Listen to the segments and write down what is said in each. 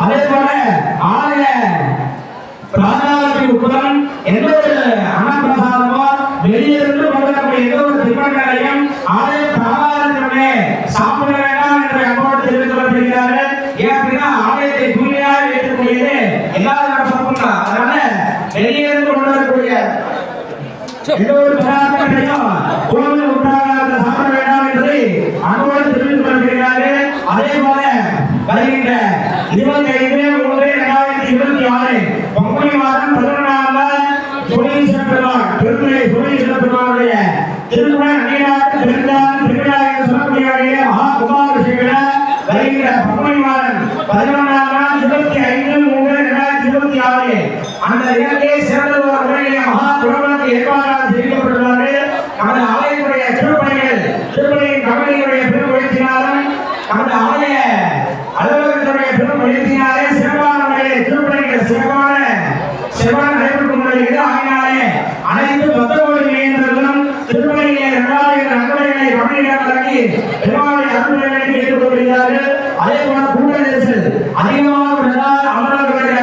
அதே போல ஆலய உட்புறம் எந்த ஒரு அன்னப்பிரசாதமோ வெளியிலிருந்து கொண்டுவரக்கூடிய எந்த ஒரு தின்பண்டங்களையும் ஆலய பிரகாரத்தினுடைய சாப்பிட வேண்டாம் என்று அன்போடு தெரிவித்துக் கொள்ளப்படுகிறார்கள். ஏன் அப்படின்னா ஆலயத்தை தூய்மையாக வைக்கக்கூடியது எல்லாரும் சொன்னா அதனால வெளியிலிருந்து கொண்டு வரக்கூடிய எந்த ஒரு பதார்த்தங்களையும் கோவில் உண்டாக சாப்பிட வேண்டாம் என்று அன்போடு தெரிவித்துக் கொள்ளப்படுகிறார்கள். அதே போல வருகின்ற 25/3/2026 பங்குனி மாதம் 11ஆம் நாள் சோழீஸ்வர பெருமாள் திருமலை சோழீஸ்வர பெருமாளுடைய திருமண அணியாட்டு திருவிழா என்று சொல்லக்கூடிய மகா கும்பாபிஷேக வருகின்ற பங்குனி மாதம் 11ஆம் நாள் 25/3/2026 அந்த இரண்டே சிறந்த ஒரு முறையிலே மகா குருமனுக்கு ஏற்பாடாக தெரிவிக்கப்பட்டுள்ளது. நமது ஆலயத்துடைய திருப்பணியின் கமிட்டியுடைய பெரும் முயற்சியாலும் நமது ஆலய அலுவலகத்துடைய பெரும் முயற்சியாலே சிறப்பான முறையில் திருப்பணிகள் சிறப்பான நடைபெற்று கொண்டிருக்கிறது. ஆகினாலே அனைத்து பக்தகோடி மையங்களும் திருப்பணியிலே 2000 நன்கொடைகளை கமிட்டியிடம் வழங்கி பெருமாளை அருள்முறைகளை கேட்டுக்கொள்கிறார்கள். அதே போல கூட்ட நெரிசல் அதிகமாக உள்ளதால் அமரர்களுடைய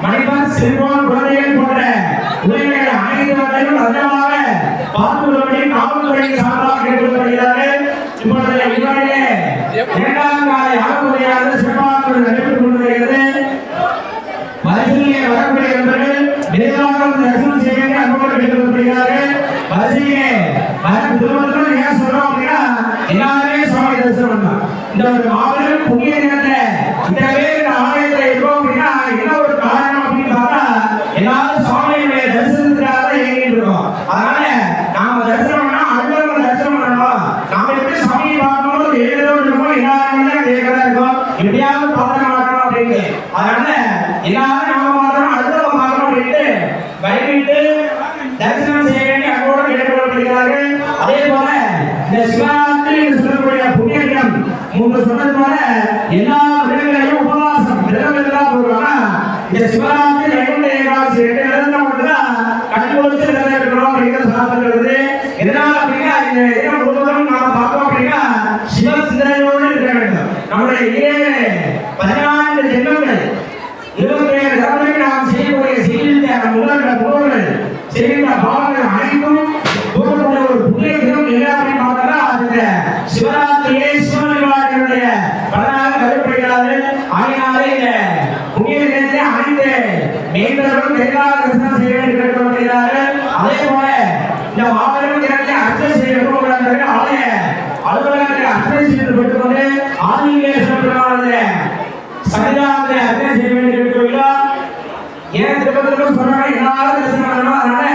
மணிபர் செல்போன் குழந்தைகள் போன்ற உதவிகளை அனைத்துவற்றையும் அதிகமாக பார்த்துள்ளபடி காவல்துறையின் சார்பாக கேட்டுக்கொள்கிறார்கள். இப்பொழுது இவர்களே இரண்டாம் கால யாருடையாவது சிறப்பாக நடைபெற்றுக் கொண்டிருக்கிறது. வரிசையிலே வரக்கூடிய நண்பர்கள் விரைவாக தரிசனம் செய்ய வேண்டிய அன்போடு கேட்டுக்கொள்கிறார்கள். வரிசையிலே திருமணத்தில் ஏன் சொல்றோம் அப்படின்னா எல்லாருமே சுவாமி தரிசனம் பண்ணலாம். இந்த ஒரு மாபெரும் புண்ணிய தினத்தை இந்த பேர் இந்த ஆலயத்தில் இருக்கோம் அப்படின்னா என்ன ஒரு காரணம் அப்படின்னு பார்த்தா எல்லாரும் சுவாமியுடைய தரிசனத்துக்காக இயங்கிட்டு இருக்கோம். அதனால நாம தரிசனம் பண்ணா அடுத்தவங்க தரிசனம் பண்ணணும். நாம எப்படி சுவாமியை பார்க்கணும் ஏதோ இருக்கோம் எல்லாருமே கேட்கறதா இருக்கோம் எப்படியாவது பார்க்க மாட்டோம் அப்படின்னு. அதனால எல்லாரும் நாம பார்க்கணும் அடுத்தவங்க பார்க்கணும் அப்படின்ட்டு வழிவிட்டு தரிசனம் செய்ய வேண்டிய அன்போடு கேட்டுக்கொள்ளப்படுகிறார்கள். அதே போல இந்த சிவராத்திரி என்று சொல்லக்கூடிய புண்ணிய தினம் முன்பு சொன்னது போல எல்லா விரதங்களையும் உபவாசம் விரதம் எல்லாம் போடுவாங்க. இந்த சிவராத்திரி வைகுண்ட ஏகாதசி 2 விரதம் மட்டும்தான் கண் கொடுத்து விரதம் இருக்கிறோம் அப்படிங்கிற சாஸ்திரம் இருக்குது. எதனால அப்படின்னா இந்த தினம் முழுவதும் நாம பார்த்தோம் அப்படின்னா சிவ சிந்தனையோடு இருக்க வேண்டும். நம்முடைய 14 ஜென்மங்கள் 27 தலைமுறைக்கு நாம் செய்யக்கூடிய செய்கின்ற முன்னோர்கள் செய்கின்ற பாவங்கள் அனைத்தும் போகக்கூடிய ஒரு புதிய தினம் எல்லாமே பார்த்தா அந்த சிவராத்திரியை சிவனிவாரனுடைய பலனாக கருதப்படுகிறது. ஆகினாலே இந்த புதிய தினத்தை அனைத்து மேம்பர்களும் தெளிவாக தரிசனம் செய்ய வேண்டும் கேட்டுக்கொள்கிறார்கள். அதே போல இந்த மாபெரும் தினத்தை அர்ச்சனை செய்ய விரும்புகிறார்கள். ஆலய அலுவலகத்தை அர்ச்சனை செய்து பெற்றுக்கொண்டு ஆதிகேஸ்வர பெருமாளுடைய சன்னிதானத்தை அர்ச்சனை செய்ய வேண்டும் கேட்டுக்கொள்கிறார். ஏன் திருப்பதிக்கும் சொல்றாங்க எல்லாரும் தரிசனம் பண்ணணும். அதனால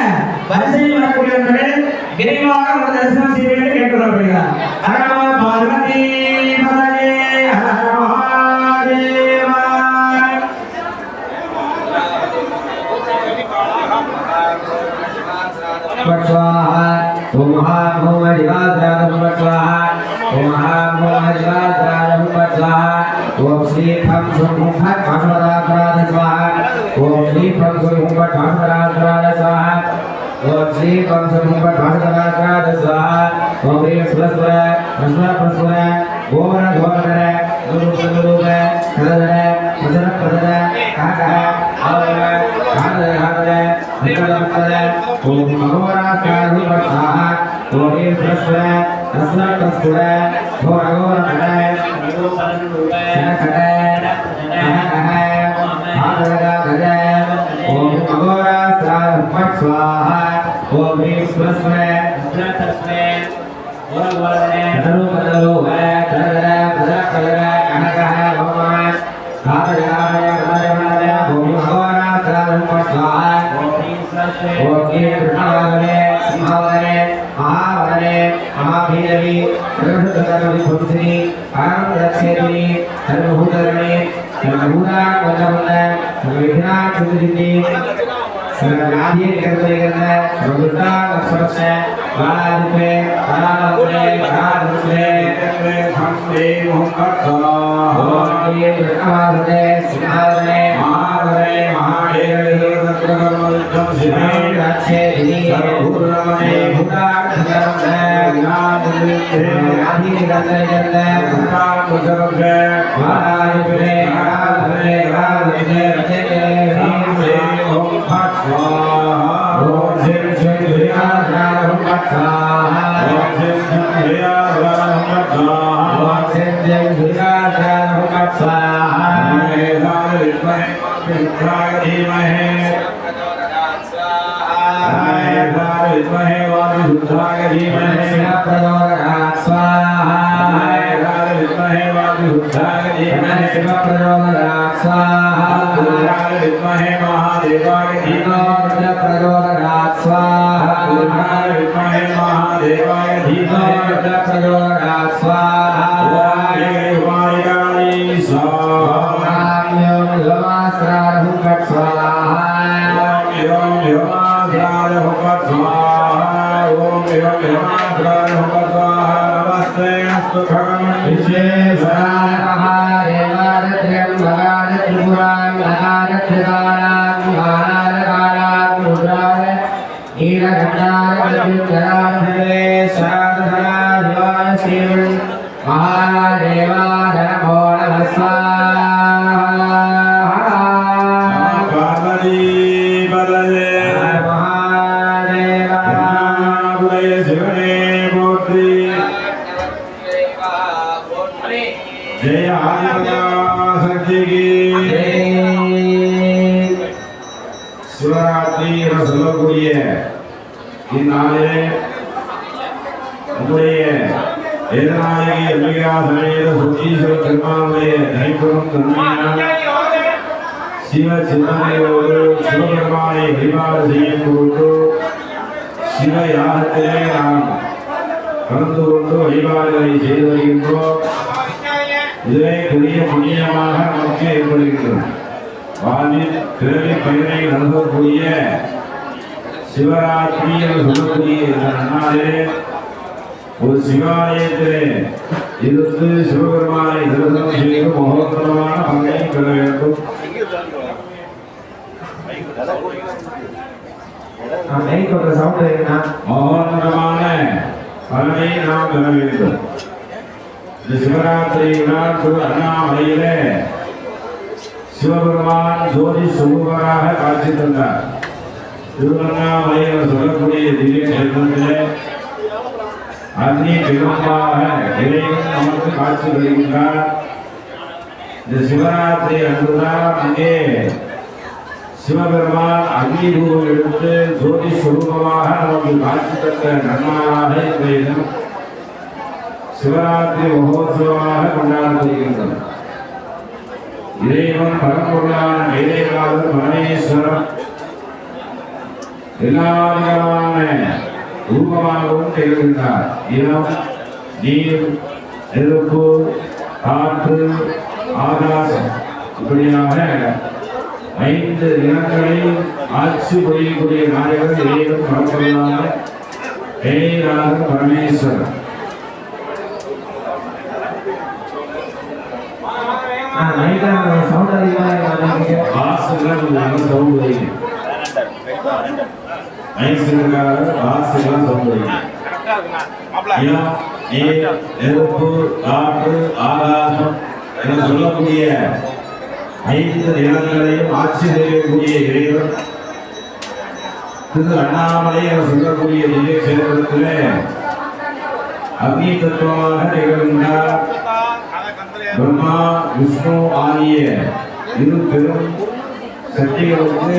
வரிசையில் வரக்கூடியவர்கள் விரைவாக ஒரு தரிசனம் செய்ய வேண்டும் கேட்டுக்கொள்ளப்படுகிறார். ஹரநாம பார்வதி பதே ஹர மகாதேவா. स्वाहा ओम महां ओम हरिवासराज स्वाहा ओम महां ओम हरिवासराज स्वाहा ओम श्री फम सुम फट भानुराज स्वाहा ओम श्री फम सुम फट भानुराज स्वाहा ओम श्री फम सुम फट भानुराज स्वाहा ओम ह्रीं स्वस्वर प्रस्वर गोवर गोवर गुरु गुरु कलदर मदर पदर काका आवय हादर हादर निकल निकल ओम भगवान स्वाहा ओम ह्रीं स्वस्वर प्रस्वर प्रस्वर गोवर गोवर कलदर गुरु गुरु कलदर हादर हादर ओम भगवान स्वाहा ओम ह्रीं स्वस्वर प्रस्वर गोवर Hot रुद्राय धीमहि विद्महे वायुरुद्राय धीमहि प्रचोदयात् स्वाहा विद्महे वायुरुद्राय धीमहि प्रचोदयात् स्वाहा विद्महे महादेवाय धीमहि प्रचोदयात् स्वाहा विद्महे महादेवाय धीमहि प्रचोदयात् स्वाहा वायुवायुराय स्वाहा जय आदिशक्ति की சிவராத்திரி என சொல்லக்கூடிய இந்நாளிலே நம்முடைய வேதநாயகி அம்பிகா சமேத சுத்தீஸ்வர பெருமானுடைய கைப்படும் தன்மையினால் சிவ சிந்தனையோடு சிவபெருமானை வழிபாடு செய்யும் பொருட்டு சிவ யாகத்திலே நாம் கலந்து கொண்டு வழிபாடுகளை செய்து வருகின்றோம். இதுவே பெரிய புண்ணியமாக நமக்கு ஏற்படுகின்றது. வாழ்வில் பிறவி பயனை நடத்தக்கூடிய சிவராத்திரி என்று சொல்லக்கூடிய இந்த நன்னாளே ஒரு சிவாலயத்திலே இருந்து சிவபெருமானை தரிசனம் செய்து மகோத்தரமான பங்கை பெற வேண்டும். மகோத்தரமான பலனை நாம் பெற வேண்டும். இந்த சிவராத்திரியினால் திரு அண்ணாமலையிலே சிவபெருமான் ஜோதி சுரூபராக காட்சி தந்தார். திருவண்ணாமலையில் சொல்லக்கூடிய திவ்ய கஷேத்திரத்திலே அக்னி பிம்பமாக இறைவன் நமக்கு காட்சி தருகின்றார். இந்த சிவராத்திரி அன்றுதான் அங்கே சிவபெருமான் அக்னி ரூபம் எடுத்து ஜோதி சுரூபமாக நமக்கு காட்சி தந்த நன்னாளாக இந்த இடம் சிவராத்திரி மகோத்சவமாக கொண்டாடப்படுகின்றது. இறைவன் பரம்பொருளான கைலேகாவது பரமேஸ்வரம் எல்லா விதமான ரூபமாகவும் திகழ்கின்றார். இனம், நீர், நெருப்பு, காற்று, ஆகாசம் இப்படியாக 5 இனங்களில் ஆட்சி புரியக்கூடிய நாயகர் இறைவன் பரம்பொருளான கைலேகாவது பரமேஸ்வரன். நெருப்பு, காற்று, ஆகாசம் என சொல்லக்கூடிய 5 நிலங்களையும் ஆட்சி செய்யக்கூடிய இறைவன் திரு அண்ணாமலை என சொல்லக்கூடிய திவ்ய கஷேத்திரத்திலே அக்னி தத்துவமாக திகழ்கின்றார். பிரம்மா, விஷ்ணு ஆகிய 2 பெரும் சக்திகளுக்கு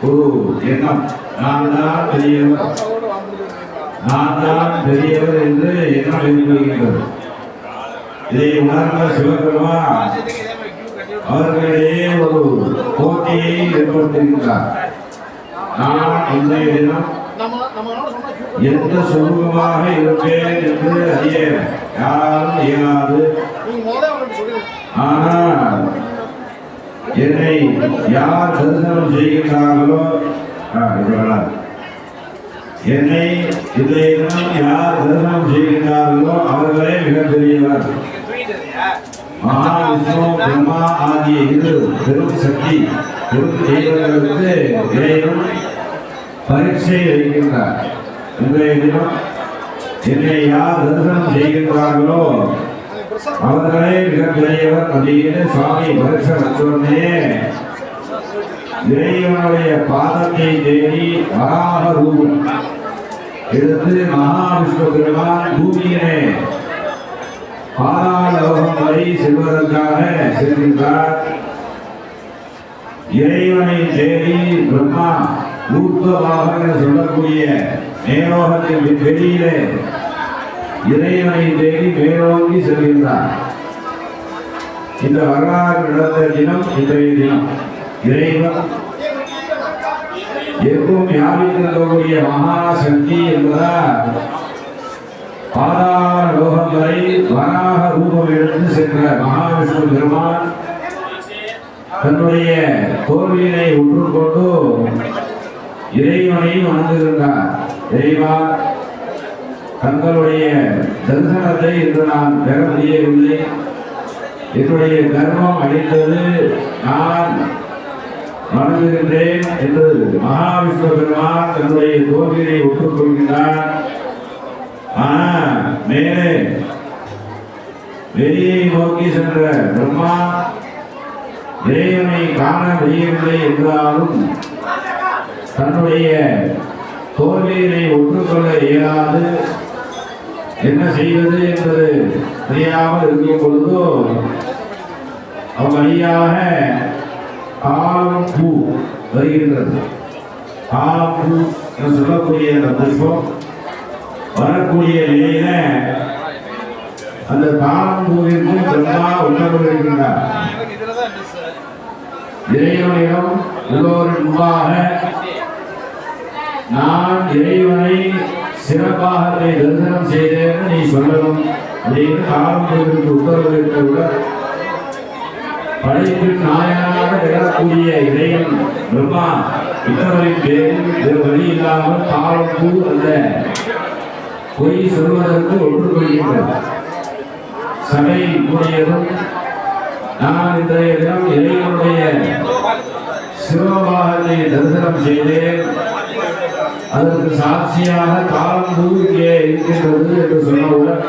ஒரு எண்ணம், நான் தான் பெரியவர் என்று எண்ணம் எழுதுகின்றது. இதை உணர்ந்த சிவபெருமான் அவர்களிடையே ஒரு போட்டியை ஏற்படுத்துகின்றார். நான் இன்றைய தினம் எந்த சுரூபமாக இருப்பேன் என்று அறிய யாராலும் இயலாது. ஆனால் என்னை யார் தரிசனம் செய்கின்றார்களோ என்னை இன்றைய தினம் யார் தரிசனம் செய்கின்றார்களோ அவர்களே மிகப்பெரியவர். மகாவிஷ்ணு, பிரம்மா ஆகிய 2 பெரும் சக்தி பெரும் தெய்வங்களுக்கு இறைவன் பரீட்சை அளிக்கின்றார். இன்றைய தினம் என்னை யார் தரிசனம் செய்கின்றார்களோ அவர்களே மிகப்பெரியவர் அப்படின்னு சுவாமி பரீட்சை வச்சோடனே இறைவனுடைய பாதத்தை தேடி வராக ரூபம் எடுத்து மகாவிஷ்ணு பெருமான் பூமியிலே பாதாள லோகம் வரை செல்வதற்காக செல்கின்றார். இறைவனை தேடி பிரம்மா ஊர்த்வபாகம் என்று சொல்லக்கூடிய மேலோகத்தின் வெளியிலே இறைவனை தேடி மேலோங்கி செல்கின்றார். இந்த வரலாறு நடந்த தினம் இன்றைய தினம். இறைவன் எங்கும் வியாபித்திருக்கக்கூடிய மகாசக்தி என்பதால் பாதாள லோகம் வரை வராக ரூபம் எடுத்து சென்ற மகாவிஷ்ணு பெருமான் தன்னுடைய கோவிலை ஒன்றுக்கொண்டு இறைவனை வணங்குகின்றார். இறைவா, தங்களுடைய தரிசனத்தை இன்று நான் பெற முடியவில்லை. என்னுடைய கர்மம் அழிந்தது, நான் வணங்குகின்றேன் என்று மகாவிஷ்ணு பெருமான் தன்னுடைய கோவிலை ஒப்புக்கொள்கின்றார். ஆனால் மேலே வெளியை நோக்கி சென்ற பிரம்மா இறைவனை காண முடியவில்லை என்றாலும் தன்னுடைய தோல்வியினை ஒற்றுக்கொள்ள இயலாது என்ன செய்வது என்பது தெரியாமல் இருக்கும் பொழுதோ வழியாக காலம் பூ வருகின்றது. காலம் பூ என்று சொல்லக்கூடிய அந்த புஷ்பம் வரக்கூடிய நிலையில அந்த காலம் பூவிற்கு பிரம்மா உணர்ந்திருக்கின்றார். இறைவனிடம் எல்லோரும் முன்பாக நான் இறைவனை சிறப்பாக தரிசனம் செய்தேன் நீ சொல்லணும் அப்படின்னு காலம்பூவிற்கு உத்தரவிட்டவுடன் படைப்பின் நாயனாக திகழக்கூடிய இறைவன் பிரம்மா உத்தரவின் பேரில் வேறு வழி இல்லாமல் காலம்பூ அந்த பொய் சொல்வதற்கு ஒன்றுகொள்கின்றது. சபை கூடியதும் நான் இன்றைய தினம் இறைவனுடைய சிவபாகத்தை தரிசனம் செய்தேன், அதற்கு சாட்சியாக காலம்பூ இங்கே இருக்கின்றது என்று சொன்னவுடன்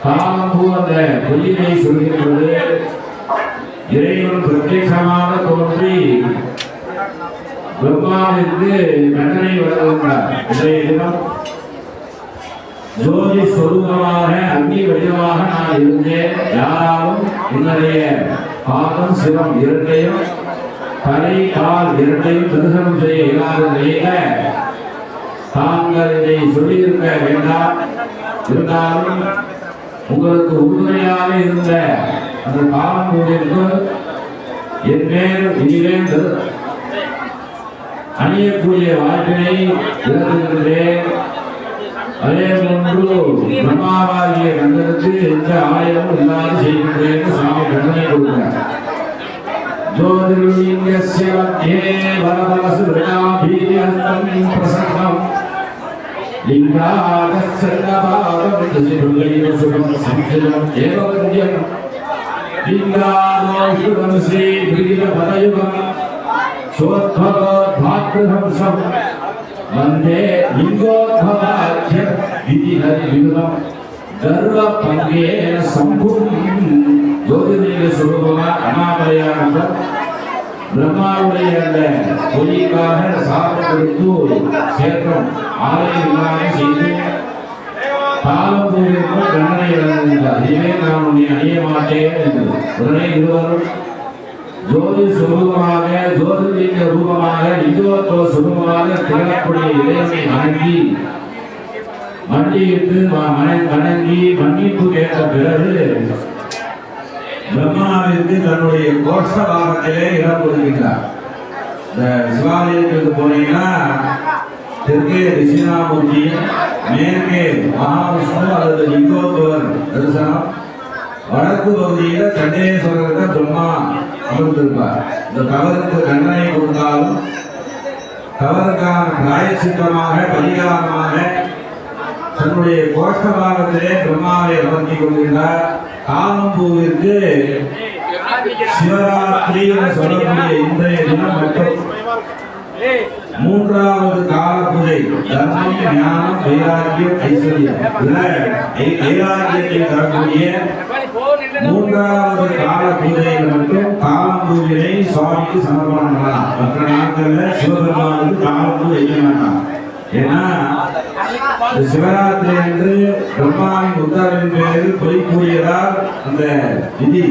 காலம்பூ அந்த பொய்யினை சொல்கின்றது. இறைவன் பிரத்யட்சமாக தோன்றி பிரம்மாவிற்கு கண்டனை வழங்குகின்றார். இன்றைய தினம் ஜோதி சொரூபமாக அக்னி வடிவமாக நான் இருந்தேன். யாராலும் என்னுடைய பாதம் சிரம் இரண்டையும் தலை கால் இரண்டையும் தரிசனம் செய்ய இயலாத நிலையில தாங்கள் இதை சொல்லியிருக்க வேண்டாம். இருந்தாலும் உங்களுக்கு உறுதுணையாக இருந்த அந்த காலம்பூவிற்கு என் மேல் இனிமேல் அணியக்கூடிய வாய்ப்பினை இழந்துகின்றேன். அதே போன்று பிரம்மாவாகிய கண்டனுக்கு எந்த ஆலயமும் இல்லாது செய்கின்றேன் சாமி கண்டனை கொடுக்கிறார். ஜோதிர்லிங்கஸ்ய மத்யே வரதலசு விநாபீஹஸ்தம் பிரசன்னம் லிங்காதச்சன்னபாதம் தசிருலைன சுகம் சம்சிதம் ஏவவத்யம் லிங்காதோஷுகம் ஸ்ரீ விரீரபதயுகம் சோத்பகோத்பாத்ருஹம்சம் வந்தே லிங்கோத்பவாத்ய விதிஹரி விருதம் கர்வ பங்கேன சம்பும். ஜோதிர்லிங்க சுரூபமாக அண்ணாமலையான பிரம்மாவுடைய அந்த பொய்க்காக சாப்பிட்டு கொடுத்து சேர்க்கும் ஆலயம் இல்லாமல் செய்து காலம்பூவிற்கும் கண்ணனை இழந்தார். இனிமே நான் உன்னை அணிய மாட்டேன் என்று உடனே இருவரும் ஜோதி சுரூபமாக ஜோதிர்லிங்க ரூபமாக லிங்கோத்பவ சுரூபமாக திகழக்கூடிய இறைவனை வணங்கி மண்டியிட்டு வணங்கி மன்னிப்பு கேட்ட பிறகு பிரம்மாவிற்கு தன்னுடைய கோஷ்ட பாகத்திலே இடம் கொடுக்கின்றார். இந்த சிவாலயத்துக்கு போனீங்கன்னா தெற்கே தட்சிணாமூர்த்தியும் மேற்கே மகாவிஷ்ணு அல்லது லிங்கோத்பவர் தரிசனம், வடக்கு பகுதியில சண்டேஸ்வரருக்கு பிரம்மா அமர்ந்திருப்பார். இந்த தவறுக்கு தண்டனை கொடுத்தாலும் தவறுக்கான பிராயச்சித்தமாக பரிகாரமாக தன்னுடைய கோஷ்ட பாகத்திலே பிரம்மாவை அமர்த்தி கொள்கின்றார். காலம்பூவிற்கு சிவராத்திரி என சொல்லக்கூடிய இன்றைய தினம் மட்டும் மூன்றாவது கால பூஜை தர்மம் ஞானம் வைராக்கியம் ஐஸ்வர்யம் வைராக்கியத்தை தரக்கூடிய மூன்றாவது கால பூஜையில் மட்டும் காலம்பூவினை சுவாமிக்கு சமர்ப்பணம் பண்ணலாம். மற்ற நாட்கள்ல சிவபெருமானுக்கு காலம்பூ வைக்க வேண்டாம். ஏன்னா சிவராத்திரி என்று பிரம்மாவின் உத்தரவின் பேரில் பொய் கூறியதால் அந்த விதி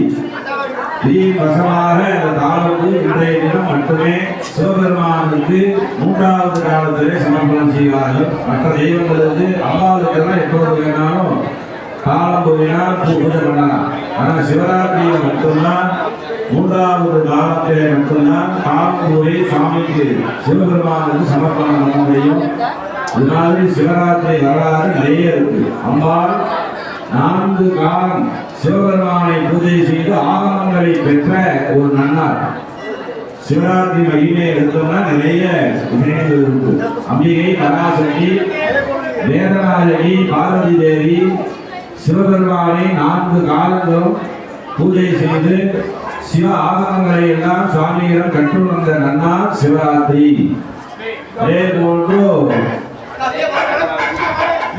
வசமாக இந்த தாளத்து இன்றைய தினம் மட்டுமே சிவபெருமானுக்கு 3வது காலத்திலே சமர்ப்பணம் செய்வார்கள். மற்ற தெய்வங்களுக்கு அம்பாளுக்கெல்லாம் எப்போது வேணாலும் காலம் போயினால் பூஜை பண்ணலாம். ஆனால் சிவராத்திரியில மட்டும்தான் 3வது காலத்திலே மட்டும்தான் காலம் போய் சுவாமிக்கு சிவபெருமானுக்கு சமர்ப்பணம் பண்ண முடியும். இது மாதிரி சிவராத்திரி வரலாறு நிறைய இருக்கு. அம்பாள் 4 காலம் சிவபெருமானை பூஜை செய்து ஆகமங்களை பெற்ற ஒரு நன்னார். சிவராத்திரி மகிமை எடுத்தோம்னா நிறைய விஷயங்கள் இருக்கு. அம்பிகை, பராசக்தி, வேதநாயகி, பார்வதி தேவி சிவபெருமானை 4 காலங்களும் பூஜை செய்து சிவ ஆகமங்களை எல்லாம் சுவாமியிடம் கற்று வந்த நன்னார் சிவராத்திரி. அதே போன்று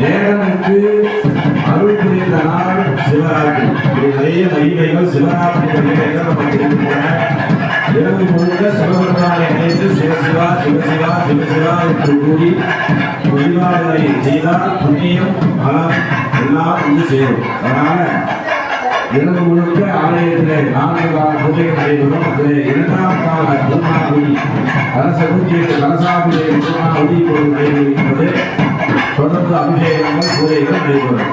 வேதனுக்கு அருள் புரிந்த நாள் சிவராத்திரி. நிறைய மகிமைகள் சிவராத்திரி நம்ம தெரிந்துள்ளன. இரவு முழுக்க சிவபெருமானை நினைத்து சிவசிவா சிவசிவா சிவசிவா என்று கூறி வழிபாடுகளை செய்தால் புண்ணியம் பலம் எல்லாம் வந்து சேரும். அதனால இரவு முழுக்க ஆலயத்தில் 4 கால பூஜைகள் நடைபெறும். அதில் 2ஆம் கால பூர்ணாகுடி அரச 108 கலசாபிஷேக பூர்ணாகுடி இப்பொழுது நடைபெறுகின்றது. தொடர்ந்து அபிஷேகங்கள் பூஜைகள் நடைபெறும்.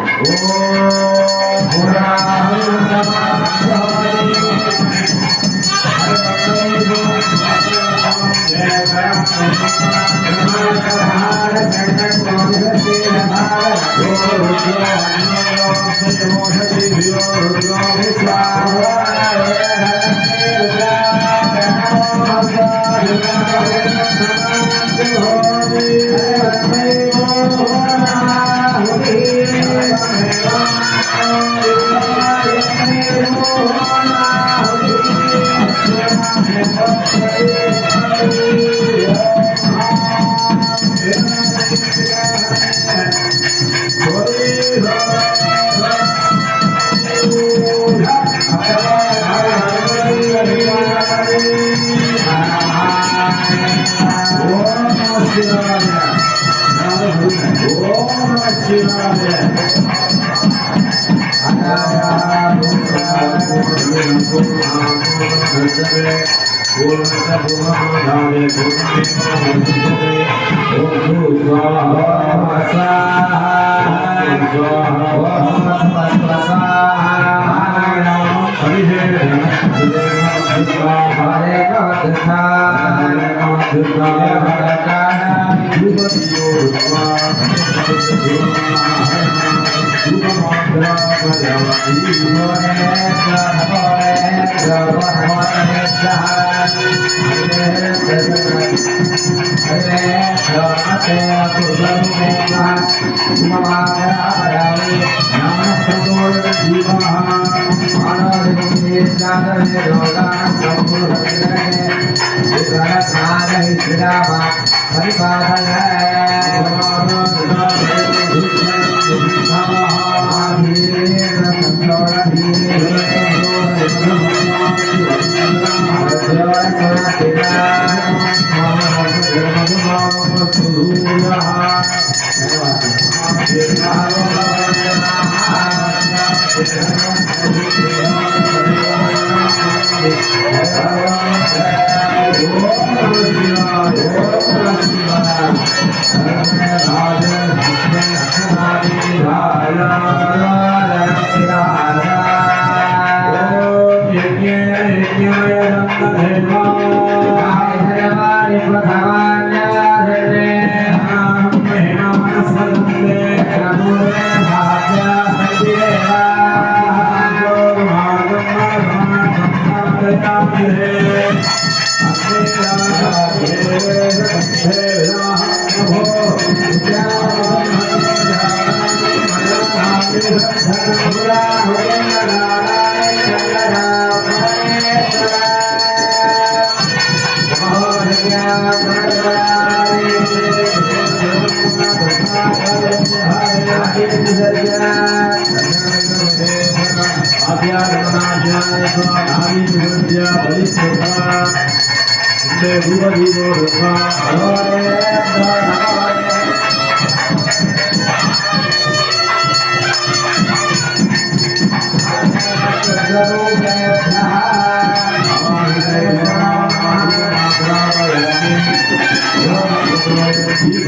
Hello, महादेवाय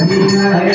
धीमहि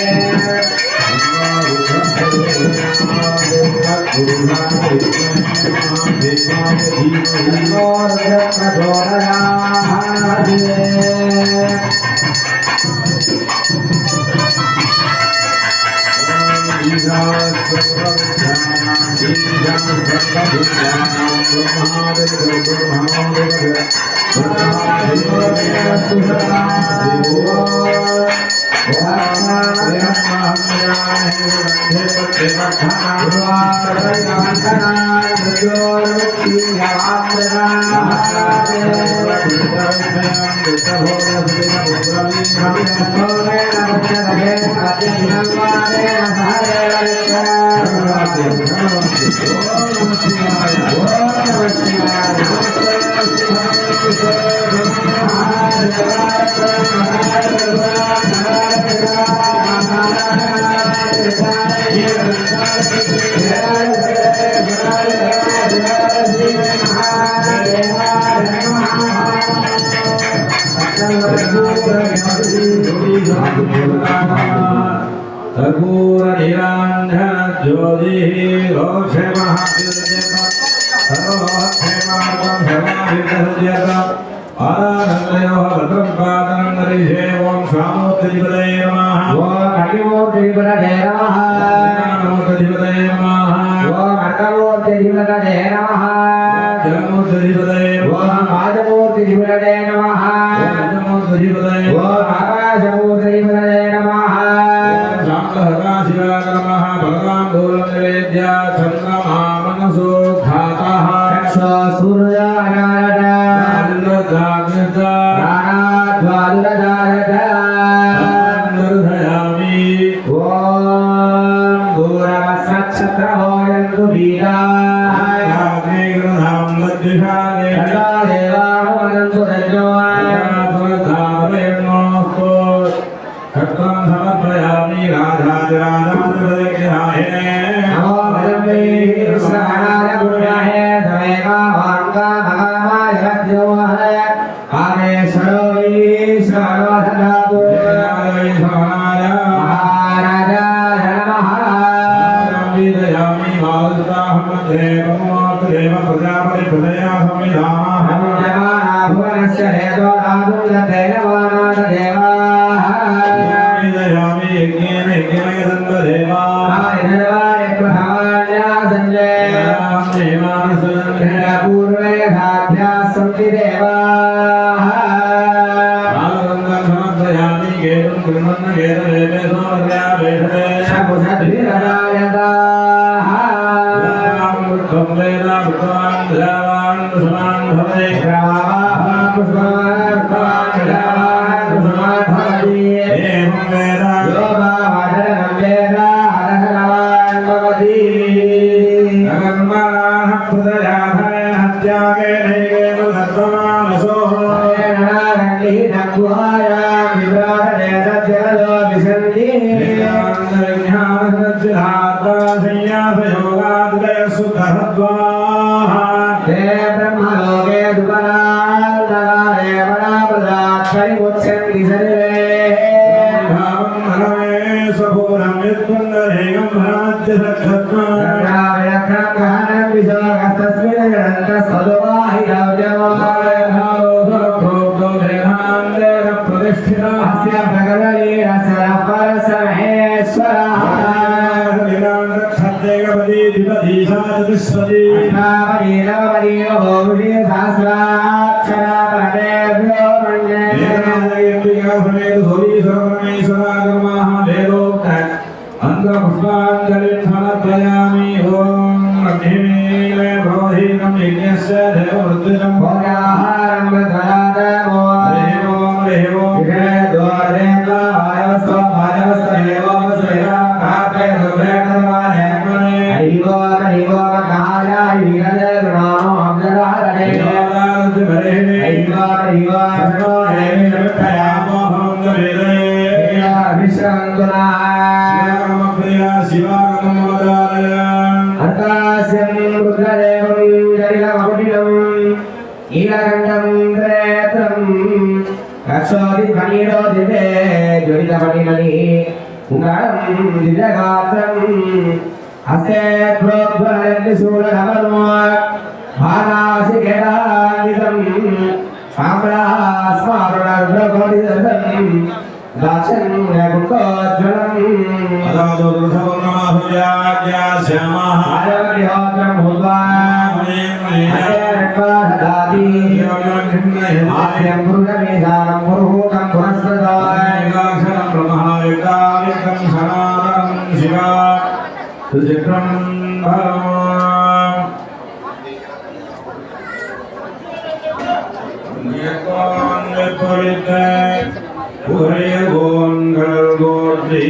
அஸ்தே ப்ரோத்வரன் சூரகவர்மோ பானாசி கேடாநிதம் சாம்ராஸ்மாருணர்கோடிதம் தாசன் குக்கோஜ்வலம் அதாவது ருஷவர்ணமாஹுயாஜ்யா ஸ்யாமஹ ஆயோக்யோத்ரம் பூத்வா அஜயர்வாதாதி ஆத்யம் புருஷமேதானம் புருஹூகம் புரஸ்வதாய் ஏகாக்ஷரம் பிரம்மஹாயுக்தாவிக்ரம் சனாதனம் சிவா துஜக்ரம் பரம் நியத்வான் வெப்பொழித்த புகழியகோன்கள் போற்றி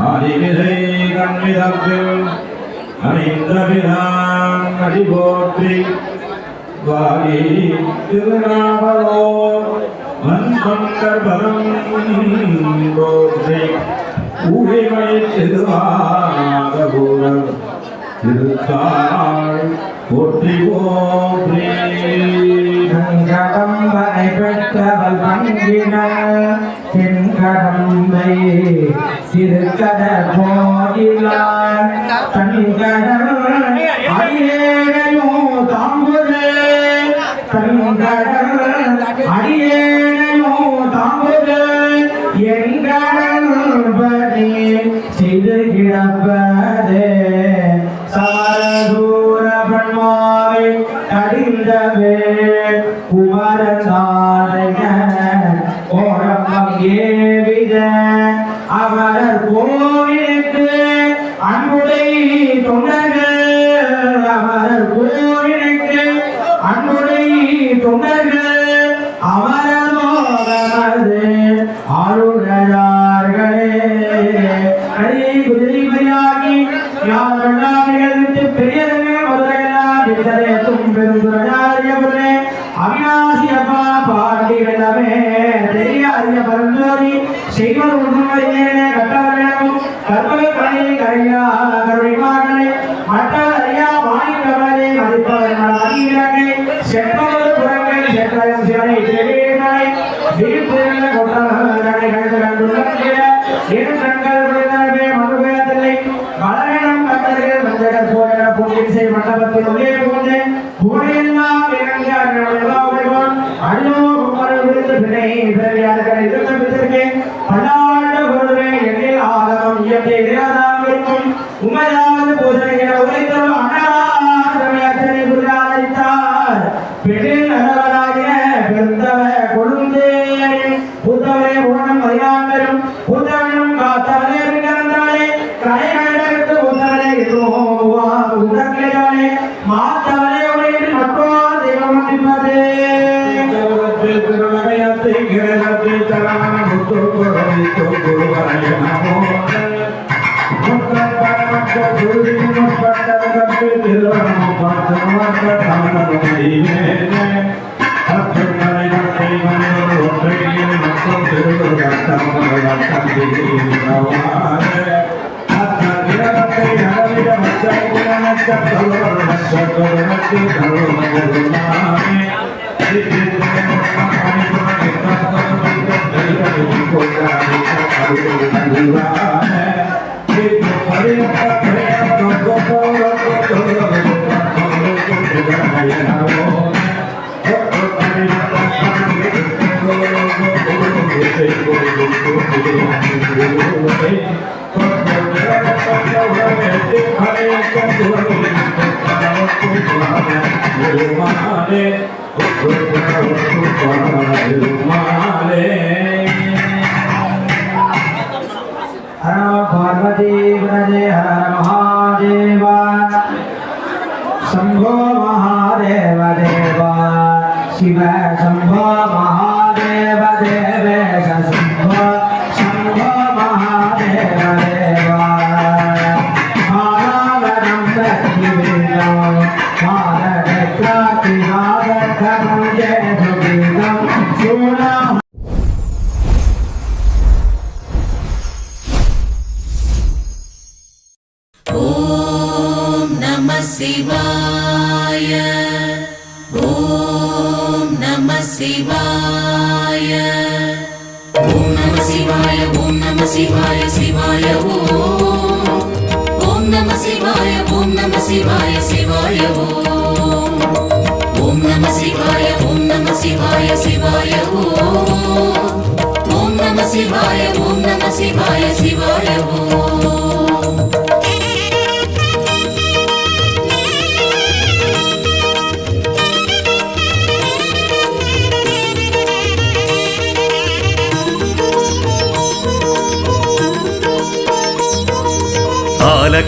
ஆதிவிதை கண்மிதப்பில் அணிந்த பிரான் அடி போற்றி வாரி திருநாவலோ வன்பங்கர் பரம் போற்றி ஊழிமை திருவாகபூரம் திருத்தாள் போற்றி போற்றி கடம்பனை பெற்றவள் பங்கின தென்கடம்பை திருக்கடல் போயிலார் தன்கடல் அடியேனையோ தாங்குதே தன்கடல் அடியேனையோ தாங்குதே எங்கடல் பணி செய்து கிடப்பதே சமரதூர பன்மாவை கடிந்தவே குமரசாலைய ஓரம்பம் ஏவித அவரர் கோவிலுக்கு அன்புடை தொண்டர்கள் அவரர் கோவிலுக்கு அன்புடை தொண்டர்கள் அமரலோகமது ஆளுநரார்களே கை குதிரைமையாகி யாரெல்லாம் நிகழ்ந்து பெரியதமே முதலெல்லாம் வித்தரையத்தும் பெருந்துரையாரியவரே அவிநாசி அப்பா பாண்டிகளமே தெரியாரிய பரஞ்சோதி செய்வர் உண்மையேனே கட்டவர்களும் கற்பக கலை கரையா கருணிமாகனை மற்றவர் அறியா மாணிக்கவரை மதிப்பவர் மதியிலங்கை செப்பவர் புறங்கள் செற்றயம் சிவனை தேவியனை விழிப்புணர்ந்த கொட்டவர்களை கண்டு கண்டுள்ள இரு கண்கள் விழுந்தவே மனுபயத்தில்லை வளரிடம் கண்டர்கள் மஞ்சள சோழ புண்ணியசை மண்டபத்தில் உள்ளே புகுந்து புகழையெல்லாம் இறங்கி அருள்வான் அடியோ குமரல் விழுந்து பிணை பிறவியார்கள் இருந்த பிதற்கு பல்லாண்டு பொருளே எண்ணில் ஆதவம் இயற்கை இறையாதாம் இருக்கும் உமையாவது பூசணிகிற உரைத்தரும் அண்ணாச்சனை புரியாதைத்தார் பெண்ணில் நல்லவராகிய பெருந்தவ கொழுந்தே புத்தவரே உணம் அறியாமலும் புத்தவனும் காத்தவனே பிறந்தவனே கரைகளுக்கு புத்தவனே உடற்கிழவனே மாத்தவனே உடையிட்டு மற்றோர் தெய்வம் என்பதே திருநகையத்தை கிரகத்தை தரான முத்து குரவை தோக்குரு வரைய நமோ முத்தப்பட்ட குருதி முற்பட்ட கற்பு திருவனமும் பார்த்து நோக்க தமிழமையிலே அத்துணை கட்டை மனிதர் ஒற்றையில் மக்கள் திருவர் கட்டம் வட்டம் திருவாரே கிரகத்தை நகரிட மச்சம் குணமற்ற கருவர் மற்ற கருணத்தை கருணமானே पार्वती व्रजे हर महादेव शंभो महादेव देवा शिव शंभो महादेव देवेश शंभो शंभो महादेव देवा मानवनं प्रतिवेदो मानवक्रातिनादकं जय सुगीतं सुना शिवाय ॐ नमः शिवाय ॐ नमः शिवाय ॐ नमः शिवाय शिवाय ॐ நம சிவாய சிவாய ஓம் நம சிவாய ஓம் நம சிவாய சிவாய ஓம் நம சிவாய ஓம் நம சிவாய சிவாய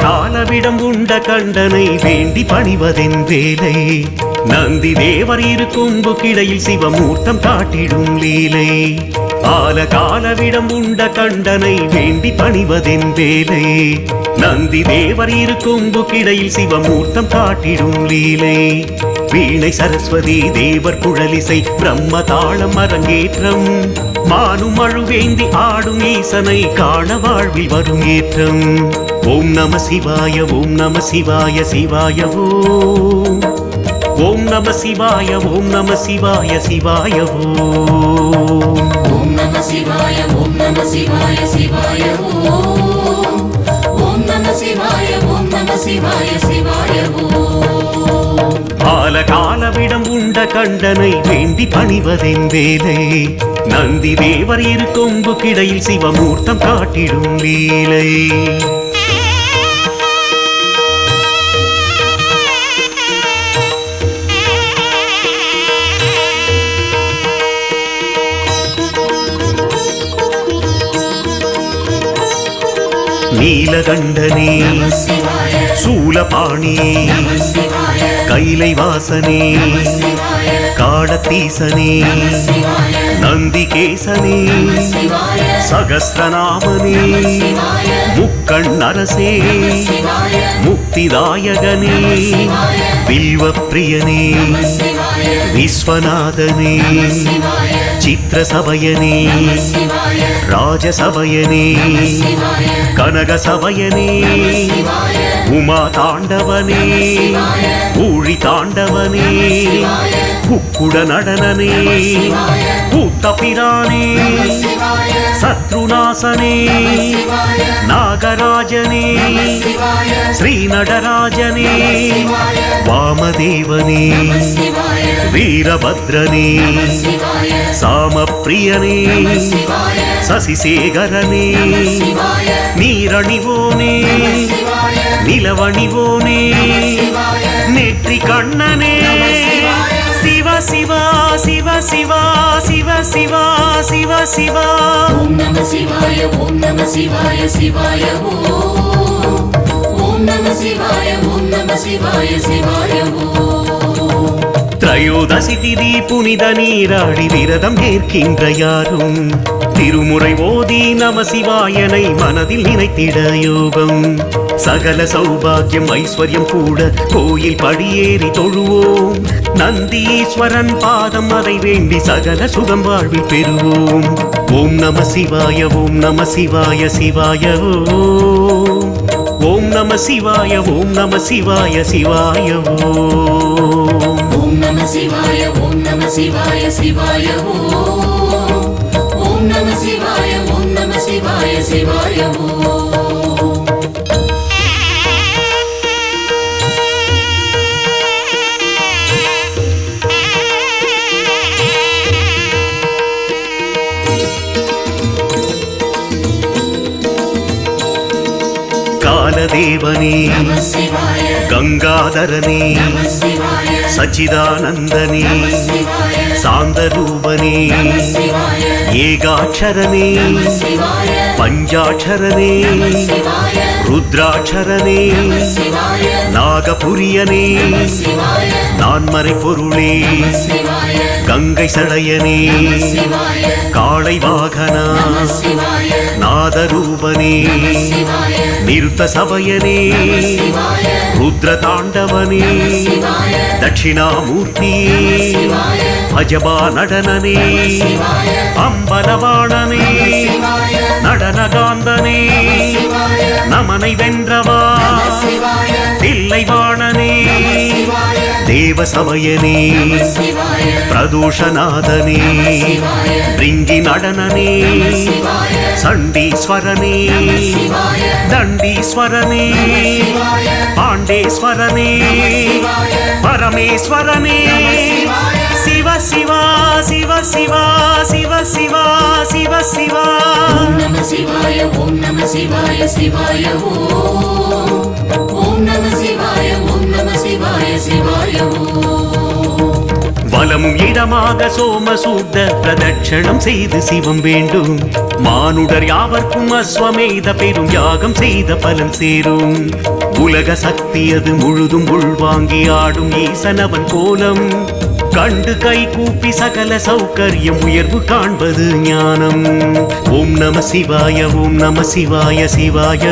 காலவிடம் உண்ட கண்டனை வேண்டி பணிவதென் வேலை நந்தி தேவர் இரு கொம்பு கிடையில் சிவமூர்த்தம் காட்டிடும் லீலை காலவிடம் உண்ட கண்டனை வேண்டி பணிவதென் வேலை நந்தி தேவர் இரு கொம்பு கிடையில் சிவமூர்த்தம் காட்டிடும் லீலை வீணை சரஸ்வதி தேவர் குழலிசை பிரம்ம தாளம் அரங்கேற்றம் மானும் அழுவேந்தி ஆடும் ஈசனை காண வாழ்வில் வரும் ஏற்றம் ஓம் நம சிவாய ஓம் நம சிவாய சிவாய ஓம் நம சிவாய ஓம் நம சிவாய சிவாய ஓம் நம சிவாய ஓம் நம சிவாய சிவாய ஓம் நம சிவாய ஓம் நம சிவாய சிவாய காலவிடம் உண்ட கண்டனை வேண்டி பணிவதென் வேலை நந்தி தேவர் இரு கொம்பு கிடையில் சிவமூர்த்தம் காட்டிடும் லீலை நீலகண்டனே சூலபாணி கைலை வாசனே காடத்தீசனே நந்திகேசனே சகஸ்ரநாமனே முக்கண்ணரசே முக்திதாயகனே வில்வப்பிரியனே விஸ்வநாதனே சித்திரசபயனே ராஜசபயனே கனகசபயனே உமா தாண்டவனே ஊழி தாண்டவனே குக்குட நடனனே கூத்தபிரானே சத்ருநாசனே நாகராஜனே ஸ்ரீநடராஜனே வாமதேவனே வீரபத்ரனே சாமப்பிரியனே சசிசேகரனே நீரணிவோனே நிலவணிவோனே நெற்றி கண்ணனே சிவ சிவா சிவ சிவா சிவ சிவா சிவ சிவா ஓம் நம சிவாய ஓம் நம சிவாய சிவாய ஓம் நம சிவாய ஓம் நம சிவாய சிவாய திரையோதசி திதி புனித நீராடி விரதம் ஏற்கின்ற யாரும் திருமுறை ஓதி நம சிவாயனை மனதில் நினைத்திட யோகம் சகல சௌபாகியம் ஐஸ்வர்யம் கூட கோயில் படியேறி தொழுவோம் நந்தீஸ்வரன் பாதம் அதை வேண்டி சகல சுகம் வாழ்வில் பெறுவோம் ஓம் நம சிவாய ஓம் நம சிவாய சிவாய ஓம் நம சிவாய ஓம் நம சிவாய சிவாய ஓம் நம சிவாய ஓம் நம சிவாய சிவாய ஓம் நம சிவாய ஓம் நம சிவாய சிவாய காலதேவனே கங்காதரனே சச்சிதானந்தனே சாந்தரூபனே ஏகாட்சரனே பஞ்சாட்சரனே ருத்ராட்சரனே நாகபுரியனே நான்மறை பொருளே கங்கை சடையனே காளை வாகனா நாதரூபனே நிருத்த சபயனே ருத்ர தாண்டவனே தட்சிணாமூர்த்தியே அஜபா நடனனே அம்பலவாணனே நடனகாந்தனே நமனை வென்றவா தில்லைவாணனே தேவ சமயனே சிவாய பிரதோஷநாதனே சிவாய ரிங்கி நடனனே சிவாய சண்டீஸ்வரனே சிவாய தண்டீஸ்வரனே பாண்டேஸ்வரனே பரமேஸ்வரனே சிவ சிவா சிவ சிவா சிவ சிவா சிவ சிவா ஓம் நம சிவாய ஓம் நம சிவாய சிவாய ஓம் நம சிவாய ஓம் நம சிவாய சிவாய வலமும் இடமாக சோமசூத்த பிரதட்சணம் செய்து சிவம் வேண்டும் மானுடர் யாவர்க்கும் அஸ்வமேத பெரும் யாகம் செய்த பலன் சேரும் உலக சக்தி அது முழுதும் உள்வாங்கி ஆடும் ஈசனவன் கோலம் கண்டு கை கூப்பி சகல சௌகரியம் உயர்வு காண்பது ஞானம் ஓம் நம சிவாய ஓம் நம சிவாய சிவாய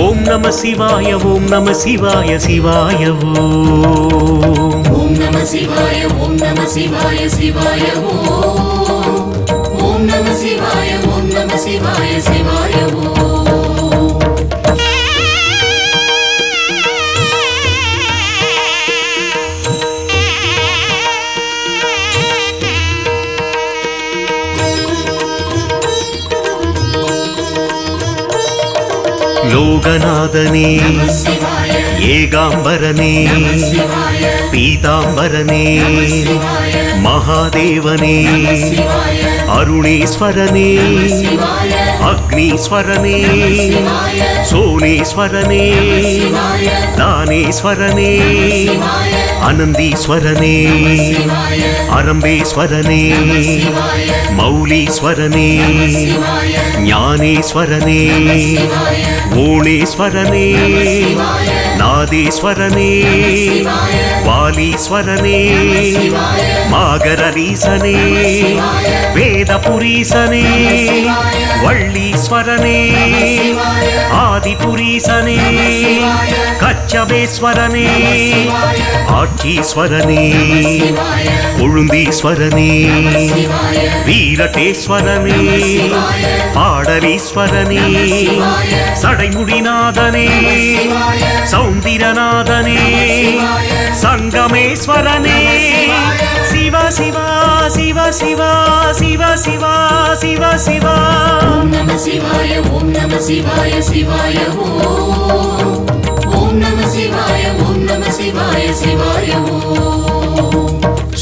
ஓம் நம சிவாய ஓம் நம சிவாய சிவாய ஓம் நம சிவாய ஓம் நம சிவாய சிவாய ஓம் நம சிவாய ஓம் நம சிவாய சிவாய லோகநாதனே சிவாய ஏகாம்பரனே சிவாய பீதாம்பரனே சிவாய மகாதேவனே சிவாய அருணேஸ்வரனே சிவாய அக்னீஸ்வரனே சிவாய சோனேஸ்வரனே சிவாய தானேஸ்வரனே சிவாய அனந்தீஸ்வரனே சிவாய அரம்பேஸ்வரனே சிவாய மௌலீஸ்வரனே சிவாய ஞானேஸ்வரனே சிவாய ஓணேஸ்வரனே நாதேஸ்வரனே வாலீஸ்வரனே மாகரீசனே வேதபுரீசனே வள்ளீஸ்வரனே ஆதிபுரீசனே கச்சபேஸ்வரனே ஆட்சீஸ்வரனே கொழுந்தீஸ்வரனே வீரட்டேஸ்வரனே பாடலீஸ்வரனே சடைமுடிநாதனே சௌந்திரநாதனே சங்கமேஸ்வரனே சிவ சிவா சிவ சிவா சிவ சிவா சிவ சிவா ஓம் நம சிவாய ஓம் நம சிவாய சிவாய ஓம் நம சிவாய ஓம் நம சிவாய சிவாய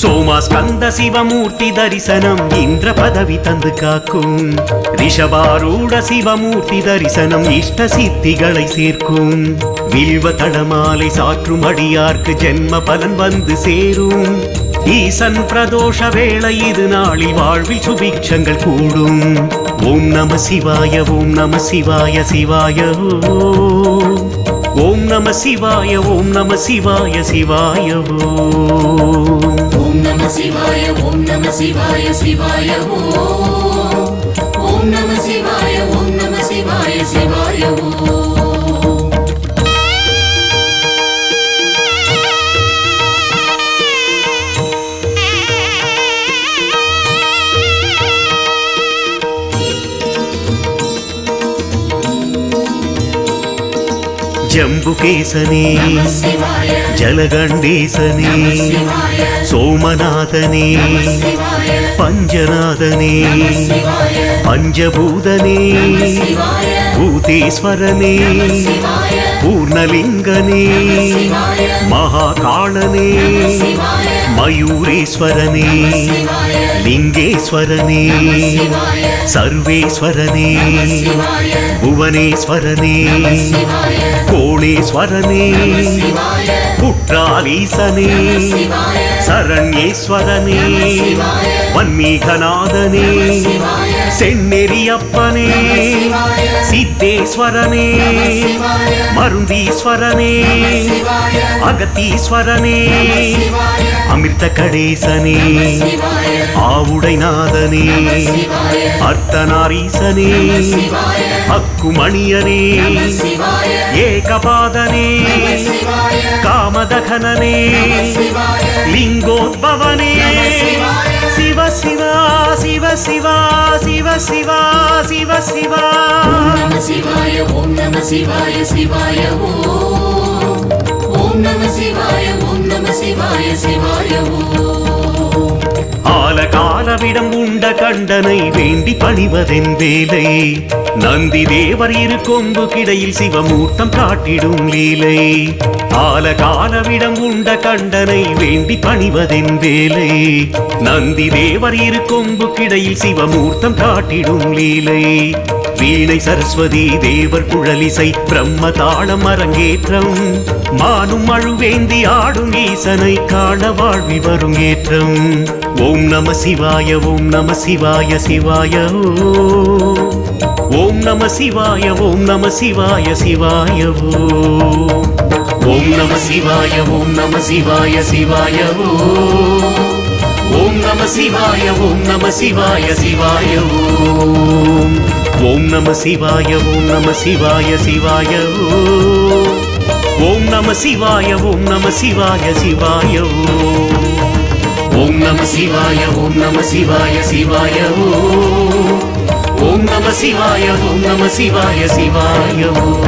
சோமாஸ்கந்த சிவமூர்த்தி தரிசனம் இந்திர பதவி தந்து காக்கும் ரிஷபாரூட சிவமூர்த்தி தரிசனம் இஷ்ட சித்திகளை சேர்க்கும் வில்வ தடமாலை சாற்றும் அடியார்க்கு ஜென்ம பலன் வந்து சேரும் ஈசன் பிரதோஷ வேளை இது நாளில் வாழ்வில் சுபிக்ஷங்கள் கூடும் ஓம் நம சிவாய ஓம் நம சிவாய சிவாய ஓம் நம சிவாய ஓம் நம சிவாய சிவாய ஓம் நம சிவாய ஓம் நம சிவாய சிவாய ஓம் நம சிவாய ஓம் நம சிவாய சிவாய ஜம்புகேசனே ஜலகண்டேசனே சோமநாதனே பஞ்சநாதனே பஞ்சபூதனே பூதேஸ்வரனே பூர்ணலிங்கனே மகாகாளனே மயூரேஸ்வரனே லிங்கேஸ்வரனே சர்வேஸ்வரனே புவனேஸ்வரனே கோணேஸ்வரனே குற்றாலீசனே சரண்யேஸ்வரனே வன்மீகநாதனே செந்நெறியப்பனே சித்தேஸ்வரனே மருந்தீஸ்வரனே அகத்தீஸ்வரனே அமிர்த கடேசனே ஆவுடைநாதனே அர்த்தநாரீசனே அக்குமணியனே ஏகபாதனே காமதகனனே லிங்கோத்பவனே சிவ சிவா சிவ சிவா சிவ சிவா சிவ சிவா ஓம் நம சிவாய ஓம் நம சிவாய சிவாய ஓம் நம சிவாய ஓம் நம சிவாய சிவாய ஓம். ஆலகாலவிடம் உண்ட கண்டனை வேண்டி பணிவதென் வேலை. நந்தி தேவர் இரு கொம்பு கிடையில் சிவமூர்த்தம் காட்டிடும் லீலை. ஆலகாலவிடம் உண்ட கண்டனை வேண்டி பணிவதென் வேலை. நந்தி தேவர் இரு கொம்பு கிடையில் சிவமூர்த்தம் காட்டிடும் லீலை. வீணை சரஸ்வதி தேவர் குழலிசை பிரம்ம தாளம் அரங்கேற்றம். மானும் அழுவேந்தி ஆடும் ஈசனை காண வாழ்வி வரும் ஏற்றம். ஓம் நம சிவாய ஓம் நம சிவாய சிவாய ஓம். ஓம் நம சிவாய ஓம் நம சிவாய சிவாய ஓம். ஓம் நம சிவாய ஓம் நம சிவாய சிவாய ஓம். ஓம் நம சிவாய ஓம் நம சிவாய சிவாய ஓம். ஓம் நம சிவாய ஓம் நம சிவாய சிவாய ஓம். ஓம் நம சிவாய ஓம் நம சிவாய சிவாய ஓம். ஓம் நம சிவாய ஓம் நம சிவாய சிவாய ஓம். ஓம் நம சிவாய ஓம் நம சிவாய சிவாய ஓம்.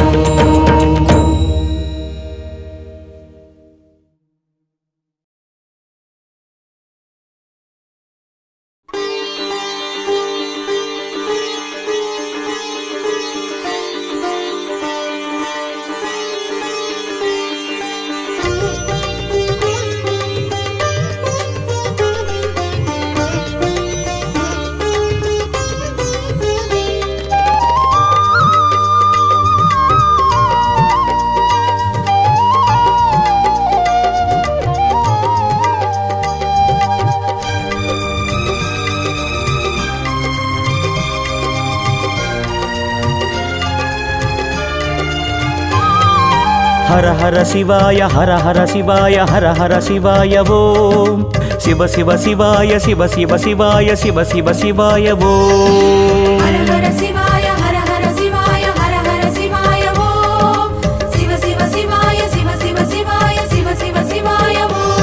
ஹர ஹர சிவாய ஹர ஹர சிவாய ஹர ஹர சிவாய ஓம். சிவ சிவ சிவாய சிவ சிவ சிவாய சிவ சிவ சிவாய ஓம். ஹர ஹர சிவாய ஹர ஹர சிவாய ஹர ஹர சிவாய ஓம். சிவ சிவ சிவாய சிவ சிவ சிவாய சிவ சிவ சிவாய ஓம்.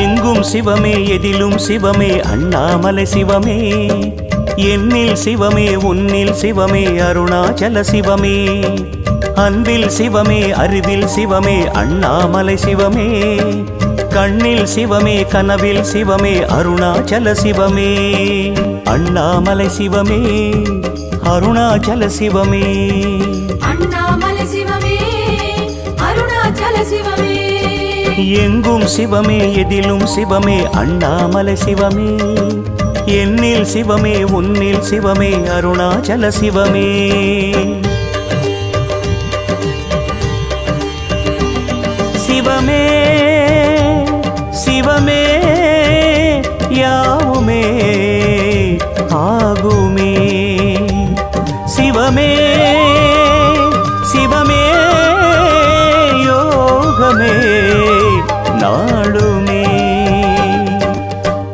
எங்கும் சிவமே எதிலும் சிவமே அண்ணாமலை சிவமே. எண்ணில் சிவமே உன்னில் சிவமே அருணாச்சல சிவமே. அன்பில் சிவமே அறிவில் சிவமே அண்ணாமலை சிவமே. கண்ணில் சிவமே கனவில் சிவமே அருணாச்சல சிவமே. அண்ணாமலை சிவமே அருணாச்சல சிவமே. அண்ணாமலை சிவமே அருணாச்சல சிவமே. எங்கும் சிவமே எதிலும் சிவமே அண்ணாமலை சிவமே. எண்ணில் சிவமே உன்னில் சிவமே அருணாச்சல சிவமே. சிவமே சிவமே யாவுமே ஆகுமே. சிவமே சிவமே யோகமே நாடுமே.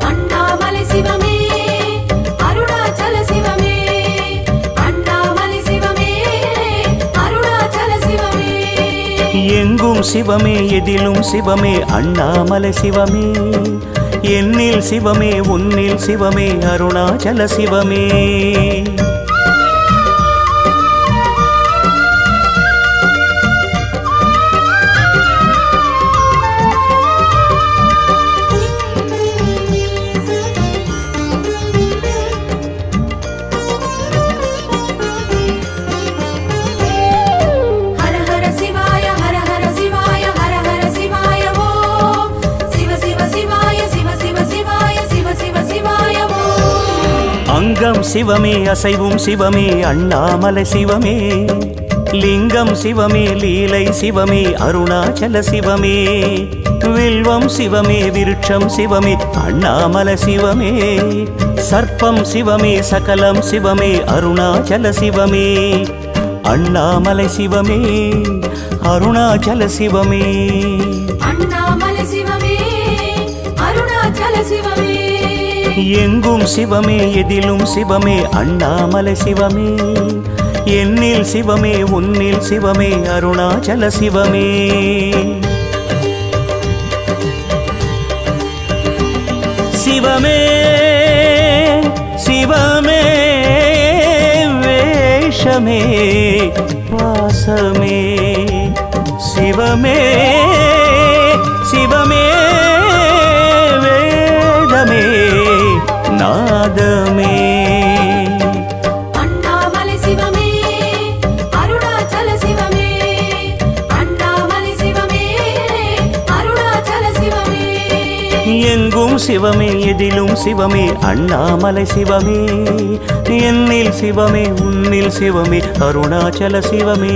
அண்ணாமலை சிவமே அருணாச்சல சிவமே. அண்ணாமலை சிவமே அருணாச்சல சிவமே. எங்கும் சிவமே எதிலும் சிவமே அண்ணாமலை சிவமே. எண்ணில் சிவமே உன்னில் சிவமே அருணாச்சல சிவமே. ஹர ஹர சிவாய ஹர ஹர சிவாய ஹர ஹர சிவாய ஓம். சிவ சிவ சிவாய சிவ சிவ சிவாய சிவ சிவ சிவாய ஓம். அங்கம் சிவமே அசைவும் சிவமே அண்ணாமலை சிவமே. லிங்கம் சிவமே லீலை சிவமே அருணாச்சல சிவமே. வில்வம் சிவமே விருட்சம் சிவமே அண்ணாமலை சிவமே. சர்ப்பம் சிவமே சகலம் சிவமே அருணாச்சல சிவமே. அண்ணாமலை சிவமே அருணாச்சல சிவமே. அண்ணாமலை சிவமே அருணாச்சல சிவமே. எங்கும் சிவமே எதிலும் சிவமே அண்ணாமலை சிவமே. எண்ணில் சிவமே உன்னில் சிவமே அருணாச்சல சிவமே. சிவமே சிவமே வேஷ நேசமே பாசமே சிவமே சிவமே வேதமே நாதமே அண்ணாமலை சிவமே அருணாச்சல சிவமே அண்ணாமலை சிவமே அருணாச்சல சிவமே எங்கும் சிவமே எதிலும் சிவமே அண்ணாமலை சிவமே என்னில் சிவமே உன்னில் சிவமே அருணாச்சல சிவமே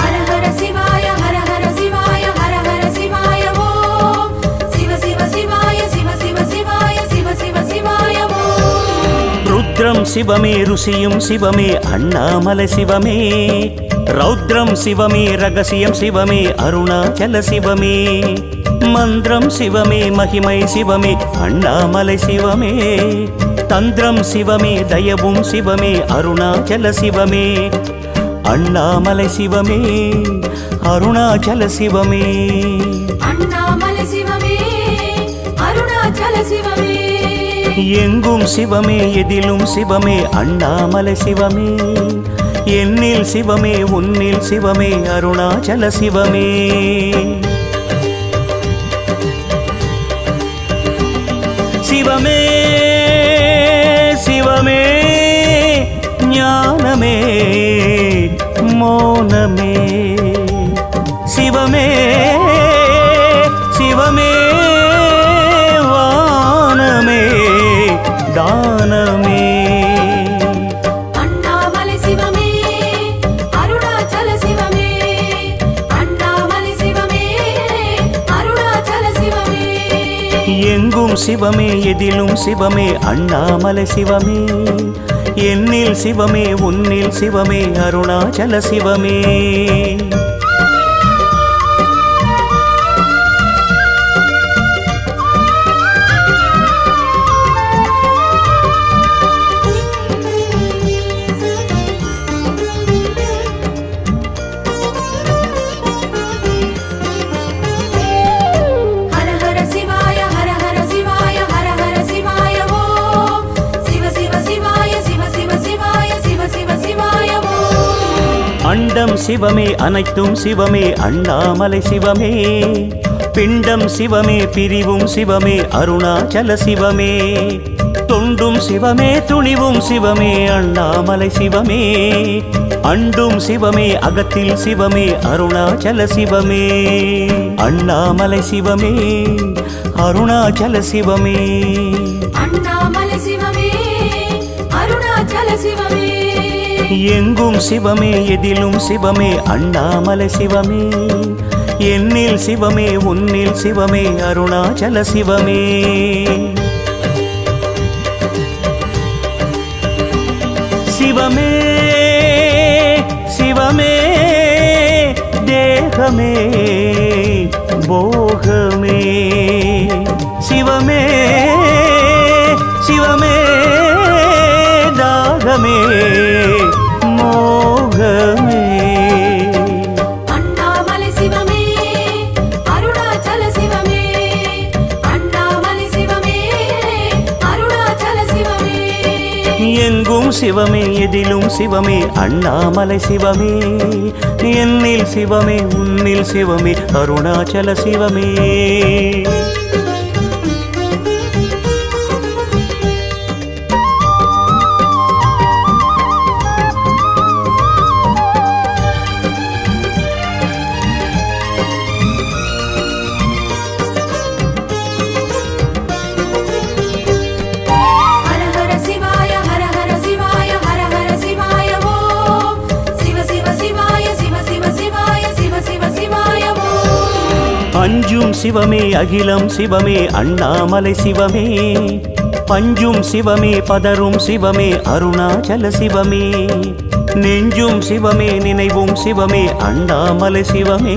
ஹர ஹர சிவாய ஹர ஹர சிவாய ஹர ஹர சிவாய ஓம் சிவ சிவ சிவாய சிவ சிவ சிவாய சிவ சிவ சிவாய ஓம் ருத்ரம் சிவமே ருசியும் சிவமே அண்ணாமலை சிவமே ரௌத்ரம் சிவமே ரகசியம் சிவமே அருணாச்சல சிவமே மந்திரம் சிவமே மகிமை சிவமே அண்ணாமலை சிவமே தந்திரம் சிவமே தயவும் சிவமே அருணாச்சல சிவமே அண்ணாமலை சிவமே அருணாச்சல சிவமே அண்ணாமலை சிவமே அருணாச்சல சிவமே எங்கும் சிவமே எதிலும் சிவமே அண்ணாமலை சிவமே என்னில் சிவமே உன்னில் சிவமே அருணாச்சல சிவமே சிவமே சிவமே ஞானமே மௌனமே சிவமே சிவமே வானமே தானமே அண்ணாமலை சிவமே அருணாச்சல சிவமே அண்ணாமலை சிவமே அருணாச்சல சிவமே எங்கும் சிவமே எதிலும் சிவமே அண்ணாமலை சிவமே என்னில் சிவமே உன்னில் சிவமே அருணாச்சல சிவமே ஹர ஹர சிவாய ஹர ஹர சிவாய ஹர ஹர சிவாய ஓம் சிவ சிவ சிவாய சிவ சிவ சிவாய சிவ சிவ சிவாய ஓம் அண்டம் சிவமே அனைத்தும் சிவமே அண்ணாமலை சிவமே பிண்டம் சிவமே பிரிவும் சிவமே அருணாச்சல சிவமே தொண்டும் சிவமே துணிவும் சிவமே அண்ணாமலை சிவமே அண்டும் சிவமே அகத்தில் சிவமே அருணாச்சல சிவமே அண்ணாமலை சிவமே அருணாச்சல சிவமே அண்ணாமலை சிவமே அருணாச்சல சிவமே எங்கும் சிவமே எதிலும் சிவமே அண்ணாமலை சிவமே என்னில் சிவமே உன்னில் சிவமே அருணாச்சல சிவமே சிவமே சிவமே தேகமே போகமே சிவமே சிவமே தாகமே மோகமே அண்ணாமலை சிவமே அருணாச்சல சிவமே அண்ணாமலை சிவமே அருணாச்சல சிவமே எங்கும் சிவமே எதிலும் சிவமே அண்ணாமலை சிவமே என்னில் சிவமே உன்னில் சிவமே அருணாச்சல சிவமே ஹர ஹர சிவாய ஹர ஹர சிவாய ஹர ஹர சிவாய ஓம் சிவ சிவ சிவாய சிவ சிவ சிவாய சிவ சிவ சிவாய ஓம் அஞ்சும் சிவமே அகிலம் சிவமே அண்ணாமலை சிவமே பஞ்சும் சிவமே பதரும் சிவமே அருணாச்சல சிவமே நெஞ்சும் சிவமே நினைவும் சிவமே அண்ணாமலை சிவமே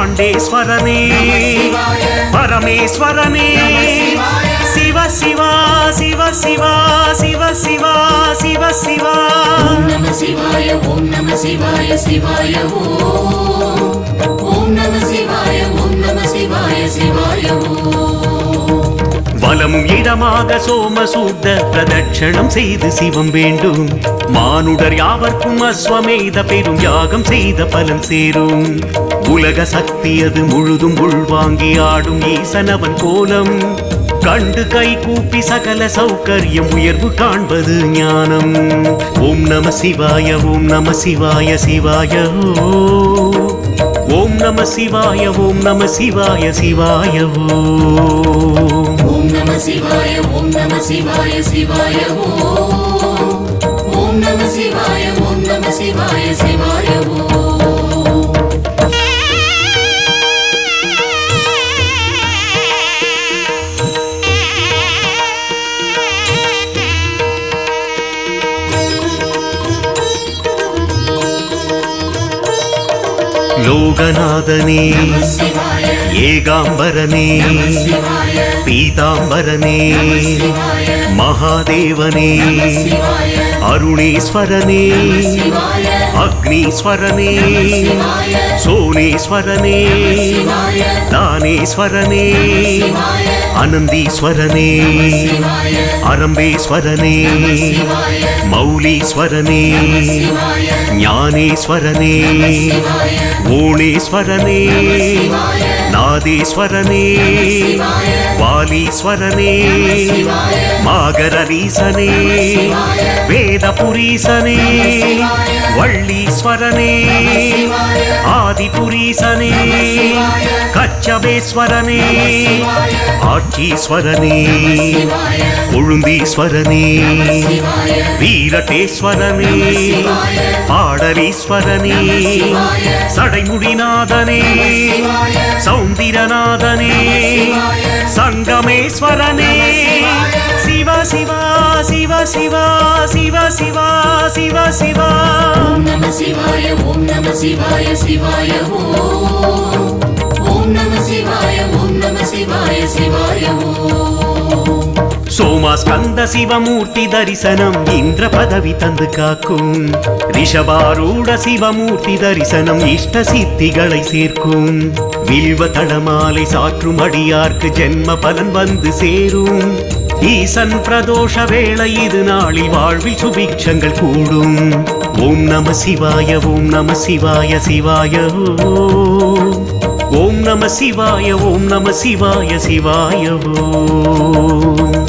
பாண்டேஸ்வரனே பரமேஸ்வரனே சிவ சிவா சிவ சிவா சிவ சிவா சிவ சிவா ஓம் நம சிவாய ஓம் நம சிவாய சிவாய ஓம் நம சிவாய ஓம் நம சிவாய சிவாய வலமும் இடமாக சோமசூத்த பிரதட்சணம் செய்து சிவம் வேண்டும் மானுடர் யாவர்க்கும் அஸ்வமேத பெரும் யாகம் செய்த பலன் சேரும் உலக சக்தி அது முழுதும் உள்வாங்கி ஆடும் ஈசனவன் கோலம் கண்டு கை கூப்பி சகல சௌகரியம் உயர்வு காண்பது ஞானம் ஓம் நம சிவாய ஓம் நம சிவாய சிவாய ஓம் நம சிவாய ஓம் நம சிவாய சிவாய ஓம் நம சிவாய ஓம் நம சிவாய சிவாய ஓம் நம சிவாய ஓம் நம சிவாய சிவாய லோகநாதனே ஏகாம்பரனே பீதாம்பரனே மகாதேவனே அருணேஸ்வரனே அக்னீஸ்வரனே சோனேஸ்வரனே தானேஸ்வரனே அனந்தீஸ்வரனே அரம்பேஸ்வரனே மௌலீஸ்வரனே ஞானேஸ்வரனே ஓணேஸ்வரனே நாதேஸ்வரனே வாலீஸ்வரனே மாகரீசனே வேதபுரீசனே வள்ளீஸ்வரனே ஆதிபுரீசனே கச்சபேஸ்வரனே ஆட்சீஸ்வரனே கொழுந்தீஸ்வரனே வீரட்டேஸ்வரனே பாடலீஸ்வரனே சடைமுடிநாதனே சௌந்திரநாதனே சங்கமேஸ்வரனே சிவ சிவா சிவ சிவா சிவ சிவா சிவ சிவா ஓம் நம சிவாய ஓம் நம சிவாய சிவாய ஓம் நம சிவாய ஓம் நம சிவாய சிவாய சோமாஸ்கந்த சிவமூர்த்தி தரிசனம் இந்திர பதவி தந்து காக்கும் ரிஷபாரூட சிவமூர்த்தி தரிசனம் இஷ்ட சித்திகளை சேர்க்கும் வில்வ தடமாலை சாற்றும் அடியார்க்கு ஜென்ம பலன் வந்து சேரும் ஈசன் பிரதோஷ வேளை இது நாளில் வாழ்வில் சுபிக்ஷங்கள் கூடும் ஓம் நம சிவாய ஓம் நம சிவாய சிவாய ஓம் நம சிவாய ஓம் நம சிவாய சிவாய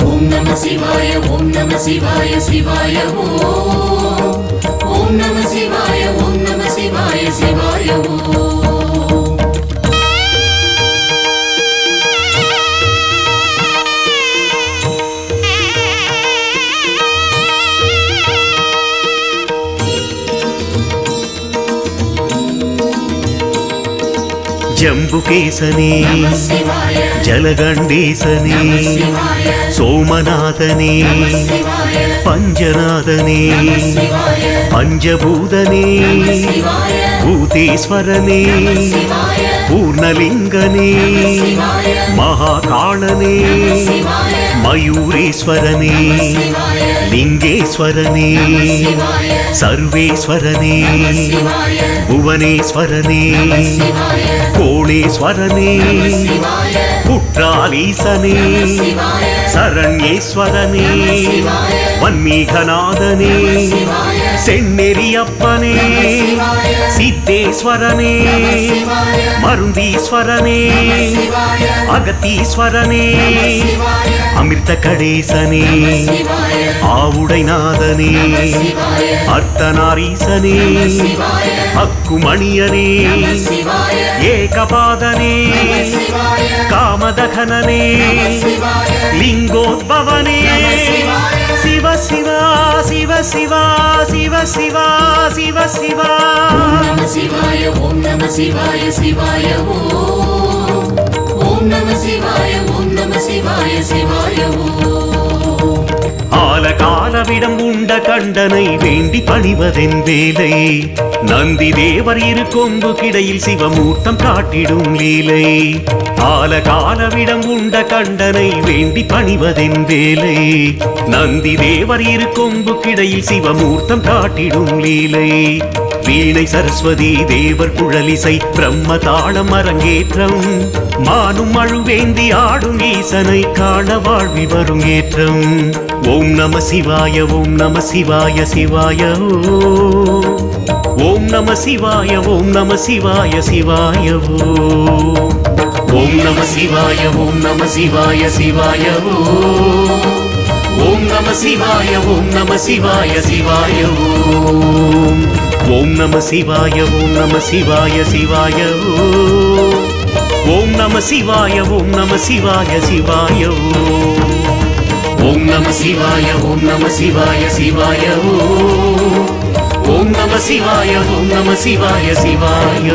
ஓம் நம சிவாய ஓம் நம சிவாய சிவாய ஓம் நம சிவாய ஓம் நம சிவாய சிவாய ஜம்புகேசனே ஜலகண்டேசனே சோமநாதனே பஞ்சநாதனே பஞ்சபூதனே பூதேஸ்வரனே பூர்ணலிங்கனே மகாகாளனே மயூரேஸ்வரனே லிங்கேஸ்வரனே சர்வேஸ்வரனே புவனேஸ்வரனே கோணேஸ்வரனே குற்றாலீசனே சரண்யேஸ்வரனே வன்மீகநாதனே செந்நெறியப்பனே சித்தேஸ்வரனே மருந்தீஸ்வரனே அகத்தீஸ்வரனே அமிர்த கடேசனே ஆவுடைநாதனே அர்த்தநாரீசனே அக்குமணியனே ஏகபாதனே காமதகனனே லிங்கோத்பவனே சிவ சிவா சிவ சிவா சிவ சிவா சிவ சிவா ஓம் நம சிவாய ஓம் நம சிவாய சிவாய ஓம் நம சிவாய ஓம் நம சிவாய சிவாய ஆலகாலவிடம் உண்ட கண்டனை வேண்டி பணிவதென் வேலை. நந்தி தேவர் இரு கொம்பு கிடையில் சிவமூர்த்தம் காட்டிடும் லீலை. ஆலகாலவிடம் உண்ட கண்டனை வேண்டி பணிவதென் வேலை. நந்தி தேவர் இரு கொம்பு கிடையில் சிவமூர்த்தம் காட்டிடும் லீலை. வீணை சரஸ்வதி தேவர் குழலிசை பிரம்ம தாளம் அரங்கேற்றம். மானும் அழுவேந்தி ஆடும் ஈசனை காண வாழ்வி வரும் ஏற்றம். ஓம் நம சிவாய ஓம் நம சிவாய சிவாய ஓம் நம சிவாய ஓம் நம சிவாய சிவாய ஓம் நம சிவாய ஓம் நம சிவாய சிவாய ஓம் நம சிவாய ஓம் நம சிவாய சிவாய ஓம் நம சிவாய ஓம் நம சிவாய சிவாய ஓம் நம சிவாய ஓம் நம சிவாய சிவாய ஓம் நம சிவாய ஓம் நம சிவாய சிவாய ஓம் நம சிவாய ஓம் நம சிவாய சிவாய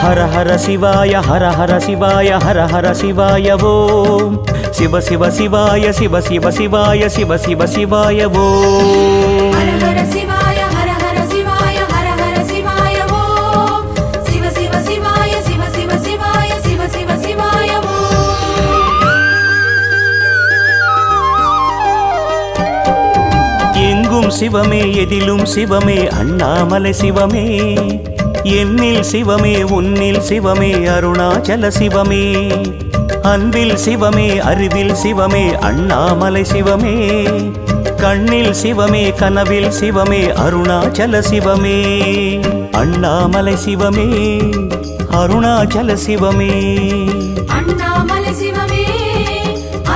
ஹர ஹர சிவாய ஹர ஹர சிவாய ஹர ஹர சிவாய ஓம் சிவ சிவ சிவாய சிவ சிவ சிவாய சிவ சிவ சிவாய ஓம் ஹர ஹர சிவாய ஹர ஹர சிவாய ஹர ஹர சிவாய ஓம் சிவ சிவ சிவாய சிவ சிவ சிவாய சிவ சிவ சிவாய ஓம் எங்கும் சிவமே எதிலும் சிவமே அண்ணாமலை சிவமே என்னில் சிவமே உன்னில் சிவமே அருணாச்சல சிவமே அன்பில் சிவமே அறிவில் சிவமே அண்ணாமலை சிவமே கண்ணில் சிவமே கனவில் சிவமே அருணாச்சல சிவமே அண்ணாமலை சிவமே அருணாச்சல சிவமே அண்ணாமலை சிவமே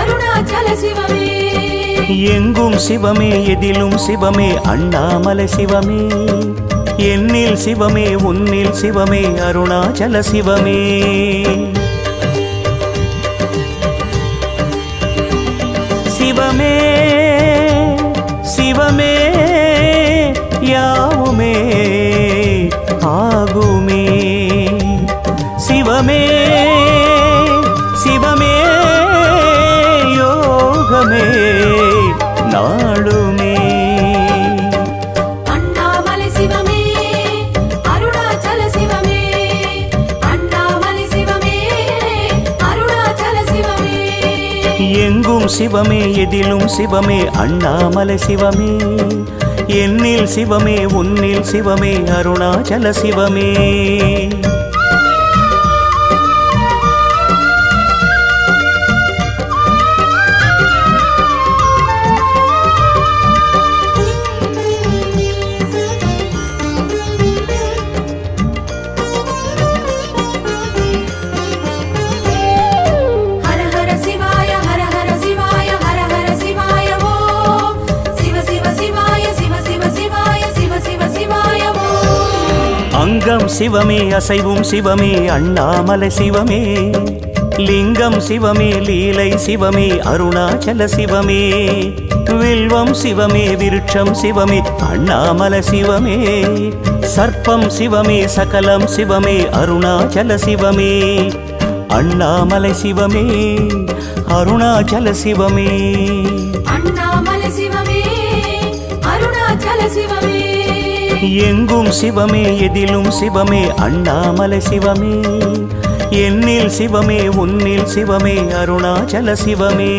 அருணாச்சல சிவமே எங்கும் சிவமே எதிலும் சிவமே அண்ணாமலை சிவமே என்னில் சிவமே உன்னில் சிவமே அருணாச்சல சிவமே சிவமே சிவமே யாவுமே ஆகுமே சிவமே சிவமே யோகமே நாளுமே அண்ணாமலை சிவமே அருணாச்சல சிவமே அண்ணாமலை சிவமே அருணாச்சல சிவமே எங்கும் சிவமே எதிலும் சிவமே அண்ணாமலை சிவமே என்னில் சிவமே உன்னில் சிவமே அருணாச்சல சிவமே ஹர ஹர சிவாய ஹர ஹர சிவாய ஹர ஹர சிவாய ஓம் சிவ சிவ சிவாய சிவ சிவ சிவாய சிவ சிவ சிவாய ஓம் அங்கம் சிவமே அசைவும் சிவமே அண்ணாமலை சிவமே லிங்கம் சிவமே லீலை சிவமே அருணாச்சல சிவமே வில்வம் சிவமே விருட்சம் சிவமே அண்ணாமலை சிவமே சர்ப்பம் சிவமே சகலம் சிவமே அருணாச்சல சிவமே அண்ணாமலை சிவமே அருணாச்சல சிவமே அண்ணாமலை சிவமே அருணாச்சல சிவமே எங்கும் சிவமே எதிலும் சிவமே அண்ணாமலை சிவமே என்னில் சிவமே உன்னில் சிவமே அருணாச்சல சிவமே